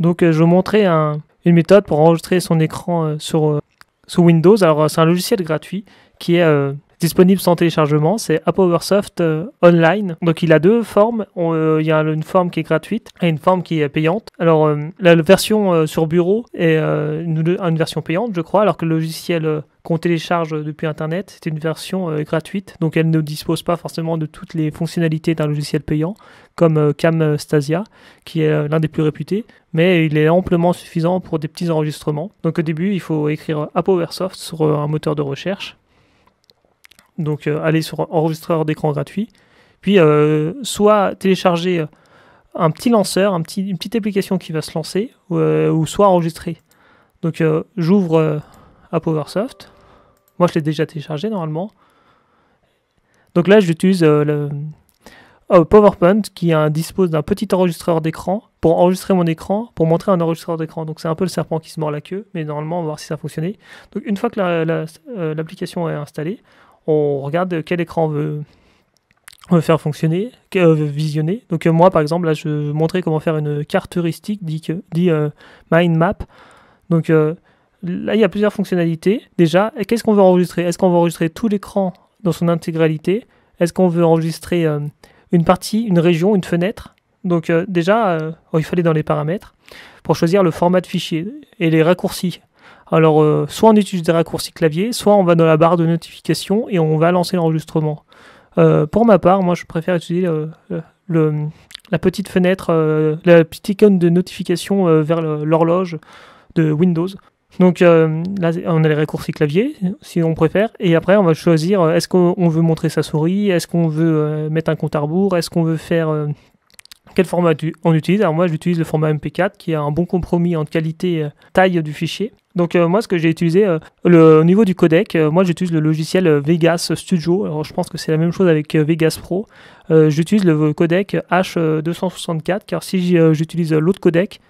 Donc je vais vous montrer une méthode pour enregistrer son écran sur Windows. Alors c'est un logiciel gratuit qui est disponible sans téléchargement, c'est ApowerSoft Online. Donc il a deux formes, il y a une forme qui est gratuite et une forme qui est payante. Alors la version sur bureau est une version payante je crois, alors que le logiciel qu'on télécharge depuis internet c'est une version gratuite, donc elle ne dispose pas forcément de toutes les fonctionnalités d'un logiciel payant comme Camtasia qui est l'un des plus réputés, mais il est amplement suffisant pour des petits enregistrements. Donc au début il faut écrire ApowerSoft sur un moteur de recherche. Donc aller sur enregistreur d'écran gratuit, puis soit télécharger un petit lanceur, une petite application qui va se lancer, ou soit enregistrer. Donc j'ouvre ApowerSoft, moi je l'ai déjà téléchargé normalement. Donc là j'utilise le PowerPoint qui dispose d'un petit enregistreur d'écran pour enregistrer mon écran, pour montrer un enregistreur d'écran. Donc c'est un peu le serpent qui se mord la queue, mais normalement on va voir si ça fonctionnait. Donc une fois que l'application est installée, on regarde quel écran on veut faire fonctionner, visionner. Donc moi par exemple là je vais montrer comment faire une carte heuristique dit mind map. Donc là il y a plusieurs fonctionnalités. Déjà, qu'est-ce qu'on veut enregistrer? Est-ce qu'on veut enregistrer tout l'écran dans son intégralité? Est-ce qu'on veut enregistrer une partie, une région, une fenêtre? Donc déjà il fallait dans les paramètres pour choisir le format de fichier et les raccourcis. Alors, soit on utilise des raccourcis clavier, soit on va dans la barre de notification et on va lancer l'enregistrement. Pour ma part, moi je préfère utiliser la petite fenêtre, la petite icône de notification vers l'horloge de Windows. Donc là, on a les raccourcis clavier, si on préfère, et après on va choisir est-ce qu'on veut montrer sa souris, est-ce qu'on veut mettre un compte à rebours, est-ce qu'on veut faire... quel format on utilise? Alors moi j'utilise le format MP4 qui a un bon compromis entre qualité et taille du fichier. Donc moi ce que j'ai utilisé au niveau du codec, moi j'utilise le logiciel Vegas Studio. Alors je pense que c'est la même chose avec Vegas Pro. J'utilise le codec H264 car si j'utilise l'autre codec,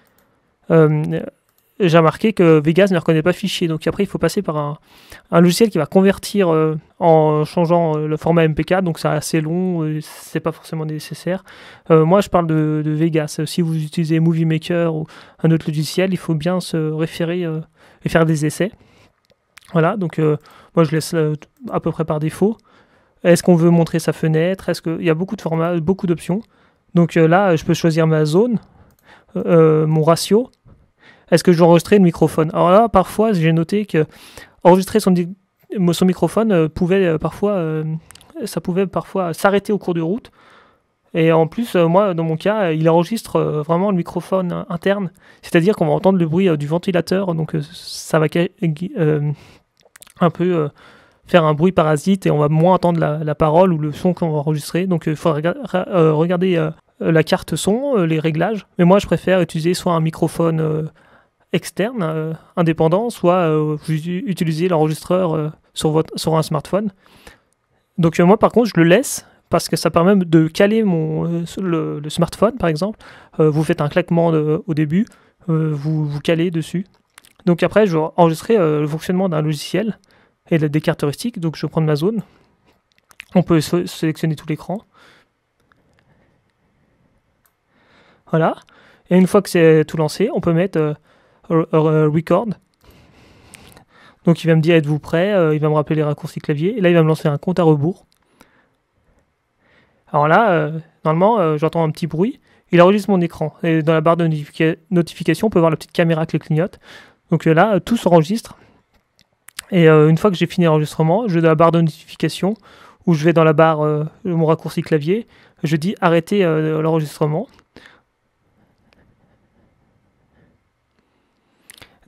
j'ai remarqué que Vegas ne reconnaît pas fichier. Donc après il faut passer par un logiciel qui va convertir en changeant le format MP4. Donc c'est assez long, c'est pas forcément nécessaire. Moi je parle de Vegas. Si vous utilisez Movie Maker ou un autre logiciel, il faut bien se référer et faire des essais. Voilà, donc moi je laisse à peu près par défaut. Est-ce qu'on veut montrer sa fenêtre? Il y a beaucoup de formats, beaucoup d'options. Donc là je peux choisir ma zone, mon ratio. Est-ce que je veux enregistrer le microphone? Alors là, parfois, j'ai noté que enregistrer son microphone pouvait parfois s'arrêter au cours de route. Et en plus, moi, dans mon cas, il enregistre vraiment le microphone interne. C'est-à-dire qu'on va entendre le bruit du ventilateur. Donc ça va un peu faire un bruit parasite et on va moins entendre la parole ou le son qu'on va enregistrer. Donc il faut regarder la carte son, les réglages. Mais moi, je préfère utiliser soit un microphone externe, indépendant, soit utiliser l'enregistreur sur un smartphone. Donc moi par contre je le laisse parce que ça permet de caler le smartphone par exemple. Vous faites un claquement au début, vous calez dessus. Donc après je vais enregistrer le fonctionnement d'un logiciel et des cartes heuristiques. Donc je vais prendre ma zone. On peut sélectionner tout l'écran. Voilà. Et une fois que c'est tout lancé, on peut mettre record. Donc il va me dire êtes-vous prêt, il va me rappeler les raccourcis clavier et là il va me lancer un compte à rebours. Alors là normalement j'entends un petit bruit, il enregistre mon écran et dans la barre de notification on peut voir la petite caméra qui clignote. Donc là tout s'enregistre et une fois que j'ai fini l'enregistrement, je vais dans la barre de notification où je vais dans la barre mon raccourci clavier, je dis arrêter l'enregistrement.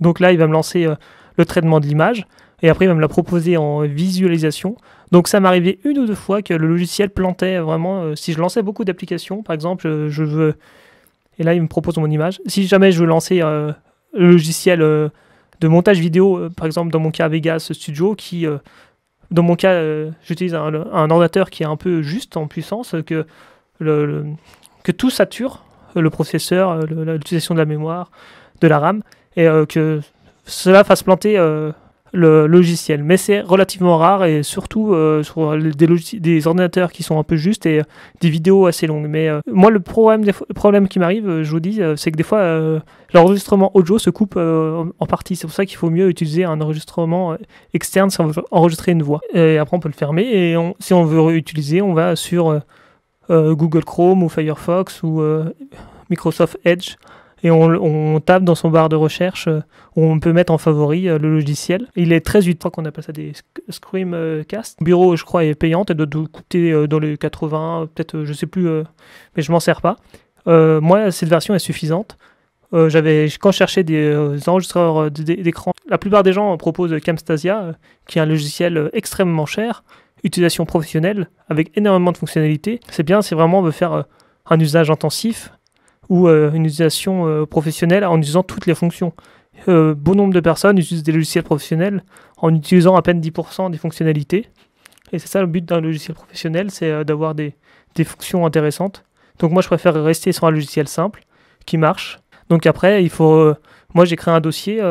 Donc là, il va me lancer le traitement de l'image et après, il va me la proposer en visualisation. Donc ça m'arrivait une ou deux fois que le logiciel plantait vraiment. Si je lançais beaucoup d'applications, par exemple, je veux... Et là, il me propose mon image. Si jamais je veux lancer le logiciel de montage vidéo, par exemple, dans mon cas Vegas Studio, qui... dans mon cas, j'utilise un ordinateur qui est un peu juste en puissance, que tout sature, le processeur, l'utilisation de la mémoire, de la RAM, et que cela fasse planter le logiciel. Mais c'est relativement rare et surtout sur des ordinateurs qui sont un peu justes et des vidéos assez longues. Mais moi, le problème qui m'arrive, je vous dis, c'est que des fois, l'enregistrement audio se coupe en partie. C'est pour ça qu'il faut mieux utiliser un enregistrement externe si on veut enregistrer une voix. Et après, on peut le fermer et si on veut réutiliser, on va sur Google Chrome ou Firefox ou Microsoft Edge. Et on tape dans son barre de recherche où on peut mettre en favori le logiciel. Il est très utile. Je crois qu'on appelle ça des Screamcast. Le bureau, je crois, est payante. Elle doit coûter dans les 80, peut-être, je sais plus, mais je m'en sers pas. Moi, cette version est suffisante. Quand je cherchais des enregistreurs d'écran, la plupart des gens proposent Camtasia, qui est un logiciel extrêmement cher, utilisation professionnelle, avec énormément de fonctionnalités. C'est bien si vraiment on veut faire un usage intensif, ou une utilisation professionnelle en utilisant toutes les fonctions. Bon nombre de personnes utilisent des logiciels professionnels en utilisant à peine 10% des fonctionnalités. Et c'est ça le but d'un logiciel professionnel, c'est d'avoir des fonctions intéressantes. Donc moi je préfère rester sur un logiciel simple qui marche. Donc après il faut... moi j'ai créé un dossier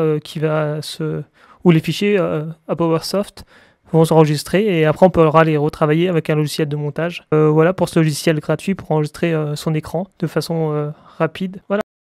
où les fichiers à PowerSoft vont s'enregistrer et après on pourra les retravailler avec un logiciel de montage. Voilà pour ce logiciel gratuit pour enregistrer son écran de façon rapide. Voilà.